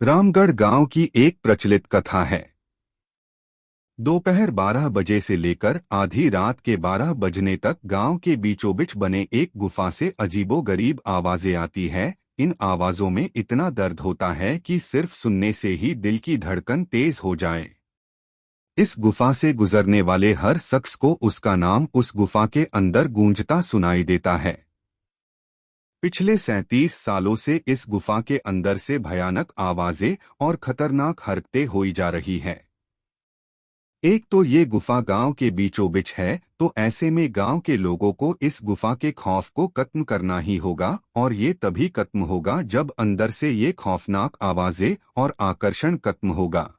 रामगढ़ गांव की एक प्रचलित कथा है। दोपहर 12 बजे से लेकर आधी रात के 12 बजने तक गांव के बीचों-बीच बने एक गुफा से अजीबोगरीब आवाजें आती है। इन आवाजों में इतना दर्द होता है कि सिर्फ सुनने से ही दिल की धड़कन तेज हो जाए। इस गुफा से गुजरने वाले हर शख्स को उसका नाम उस गुफा के अंदर गूंजता सुनाई देता है। पिछले 37 सालों से इस गुफा के अंदर से भयानक आवाजें और खतरनाक हरकतें हुई जा रही है। एक तो ये गुफा गांव के बीचों बीच है, तो ऐसे में गांव के लोगों को इस गुफा के खौफ को खत्म करना ही होगा, और ये तभी खत्म होगा जब अंदर से ये खौफनाक आवाजें और आकर्षण खत्म होगा।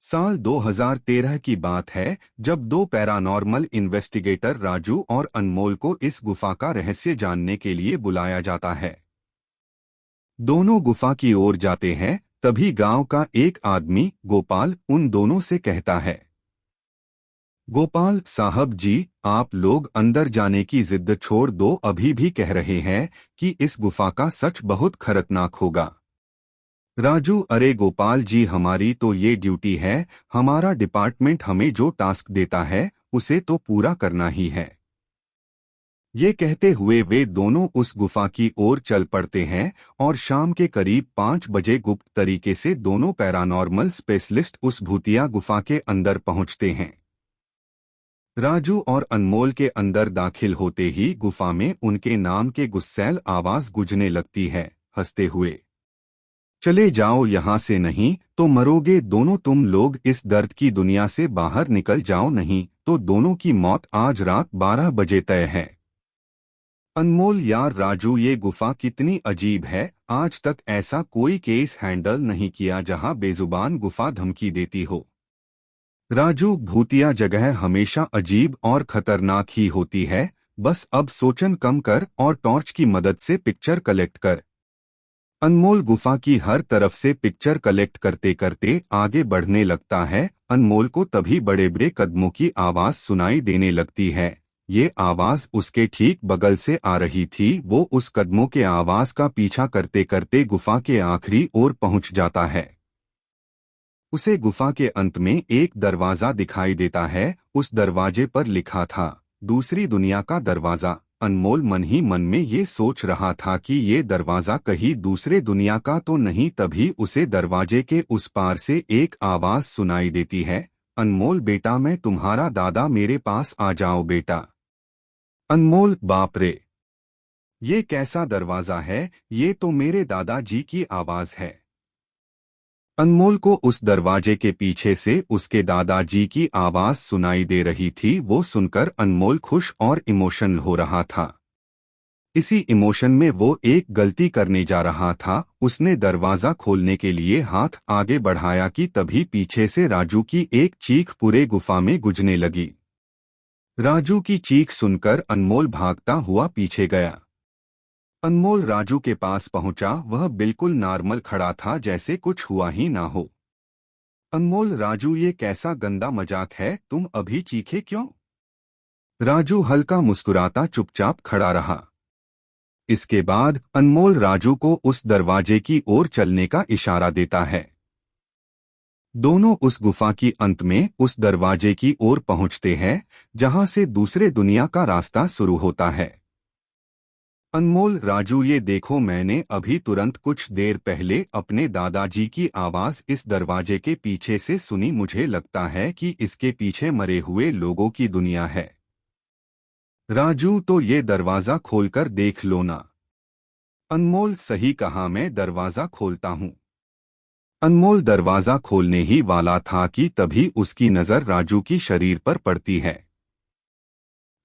साल 2013 की बात है, जब दो पैरानॉर्मल इन्वेस्टिगेटर राजू और अनमोल को इस गुफा का रहस्य जानने के लिए बुलाया जाता है। दोनों गुफा की ओर जाते हैं, तभी गांव का एक आदमी गोपाल उन दोनों से कहता है, गोपाल साहब जी, आप लोग अंदर जाने की जिद छोड़ दो, अभी भी कह रहे हैं कि इस गुफा का सच बहुत खतरनाक होगा। राजू, अरे गोपाल जी, हमारी तो ये ड्यूटी है, हमारा डिपार्टमेंट हमें जो टास्क देता है उसे तो पूरा करना ही है। ये कहते हुए वे दोनों उस गुफा की ओर चल पड़ते हैं और शाम के करीब 5 बजे गुप्त तरीके से दोनों पैरानॉर्मल स्पेशलिस्ट उस भूतिया गुफा के अंदर पहुंचते हैं। राजू और अनमोल के अंदर दाखिल होते ही गुफा में उनके नाम के गुस्सैल आवाज गूंजने लगती है, हंसते हुए, चले जाओ यहाँ से, नहीं तो मरोगे दोनों तुम लोग, इस दर्द की दुनिया से बाहर निकल जाओ, नहीं तो दोनों की मौत आज रात 12 बजे तय है। अनमोल, यार राजू, ये गुफा कितनी अजीब है, आज तक ऐसा कोई केस हैंडल नहीं किया जहां बेजुबान गुफा धमकी देती हो। राजू, भूतिया जगह हमेशा अजीब और खतरनाक ही होती है, बस अब सोचन कम कर और टॉर्च की मदद से पिक्चर कलेक्ट कर। अनमोल गुफा की हर तरफ से पिक्चर कलेक्ट करते करते आगे बढ़ने लगता है। अनमोल को तभी बड़े बड़े कदमों की आवाज सुनाई देने लगती है। ये आवाज उसके ठीक बगल से आ रही थी। वो उस कदमों के आवाज का पीछा करते करते गुफा के आखिरी ओर पहुंच जाता है। उसे गुफा के अंत में एक दरवाजा दिखाई देता है। उस दरवाजे पर लिखा था, दूसरी दुनिया का दरवाजा। अनमोल मन ही मन में ये सोच रहा था कि ये दरवाजा कहीं दूसरे दुनिया का तो नहीं। तभी उसे दरवाजे के उस पार से एक आवाज सुनाई देती है, अनमोल बेटा, मैं तुम्हारा दादा, मेरे पास आ जाओ बेटा। अनमोल, बाप रे, ये कैसा दरवाजा है, ये तो मेरे दादाजी की आवाज है। अनमोल को उस दरवाजे के पीछे से उसके दादाजी की आवाज सुनाई दे रही थी। वो सुनकर अनमोल खुश और इमोशनल हो रहा था। इसी इमोशन में वो एक गलती करने जा रहा था। उसने दरवाजा खोलने के लिए हाथ आगे बढ़ाया कि तभी पीछे से राजू की एक चीख पूरे गुफा में गूंजने लगी। राजू की चीख सुनकर अनमोल भागता हुआ पीछे गया। अनमोल राजू के पास पहुंचा। वह बिल्कुल नॉर्मल खड़ा था, जैसे कुछ हुआ ही ना हो। अनमोल, राजू, ये कैसा गंदा मजाक है, तुम अभी चीखे क्यों? राजू हल्का मुस्कुराता चुपचाप खड़ा रहा। इसके बाद अनमोल राजू को उस दरवाजे की ओर चलने का इशारा देता है। दोनों उस गुफा की अंत में उस दरवाजे की ओर पहुंचते हैं, जहां से दूसरे दुनिया का रास्ता शुरू होता है। अनमोल, राजू, ये देखो, मैंने अभी तुरंत कुछ देर पहले अपने दादाजी की आवाज इस दरवाजे के पीछे से सुनी। मुझे लगता है कि इसके पीछे मरे हुए लोगों की दुनिया है। राजू, तो ये दरवाजा खोलकर देख लो ना। अनमोल, सही कहा, मैं दरवाजा खोलता हूँ। अनमोल दरवाजा खोलने ही वाला था कि तभी उसकी नजर राजू की शरीर पर पड़ती है।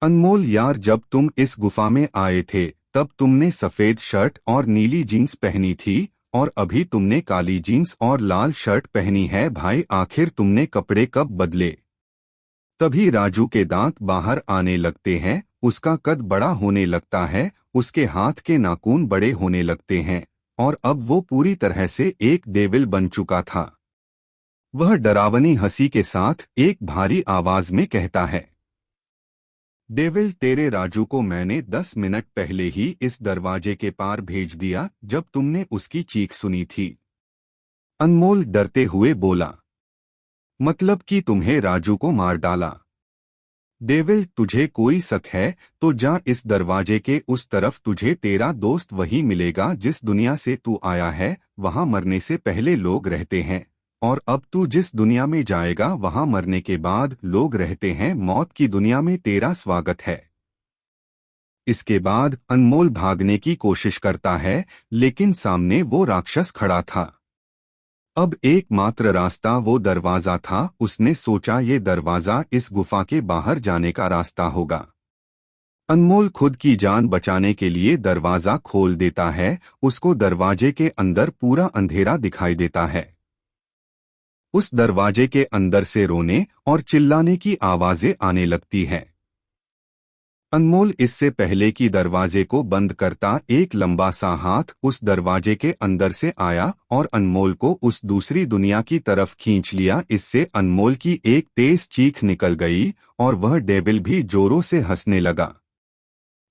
अनमोल, यार, जब तुम इस गुफा में आए थे तब तुमने सफेद शर्ट और नीली जीन्स पहनी थी, और अभी तुमने काली जीन्स और लाल शर्ट पहनी है। भाई, आखिर तुमने कपड़े कब बदले? तभी राजू के दांत बाहर आने लगते हैं, उसका कद बड़ा होने लगता है, उसके हाथ के नाखून बड़े होने लगते हैं, और अब वो पूरी तरह से एक डेविल बन चुका था। वह डरावनी हंसी के साथ एक भारी आवाज में कहता है, डेविल, तेरे राजू को मैंने 10 मिनट पहले ही इस दरवाजे के पार भेज दिया, जब तुमने उसकी चीख सुनी थी। अनमोल डरते हुए बोला, मतलब कि तुम्हें राजू को मार डाला? डेविल, तुझे कोई शक है तो जा इस दरवाजे के उस तरफ, तुझे तेरा दोस्त वही मिलेगा जिस दुनिया से तू आया है। वहां मरने से पहले लोग रहते हैं, और अब तू जिस दुनिया में जाएगा वहां मरने के बाद लोग रहते हैं। मौत की दुनिया में तेरा स्वागत है। इसके बाद अनमोल भागने की कोशिश करता है, लेकिन सामने वो राक्षस खड़ा था। अब एकमात्र रास्ता वो दरवाजा था। उसने सोचा ये दरवाजा इस गुफा के बाहर जाने का रास्ता होगा। अनमोल खुद की जान बचाने के लिए दरवाजा खोल देता है। उसको दरवाजे के अंदर पूरा अंधेरा दिखाई देता है। उस दरवाजे के अंदर से रोने और चिल्लाने की आवाजें आने लगती हैं। अनमोल इससे पहले कि दरवाजे को बंद करता, एक लंबा सा हाथ उस दरवाजे के अंदर से आया और अनमोल को उस दूसरी दुनिया की तरफ खींच लिया। इससे अनमोल की एक तेज चीख निकल गई और वह डेविल भी जोरों से हंसने लगा।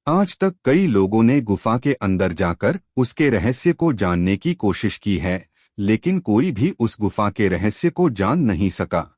आज तक कई लोगों ने गुफा के अंदर जाकर उसके रहस्य को जानने की कोशिश की है, लेकिन कोई भी उस गुफा के रहस्य को जान नहीं सका।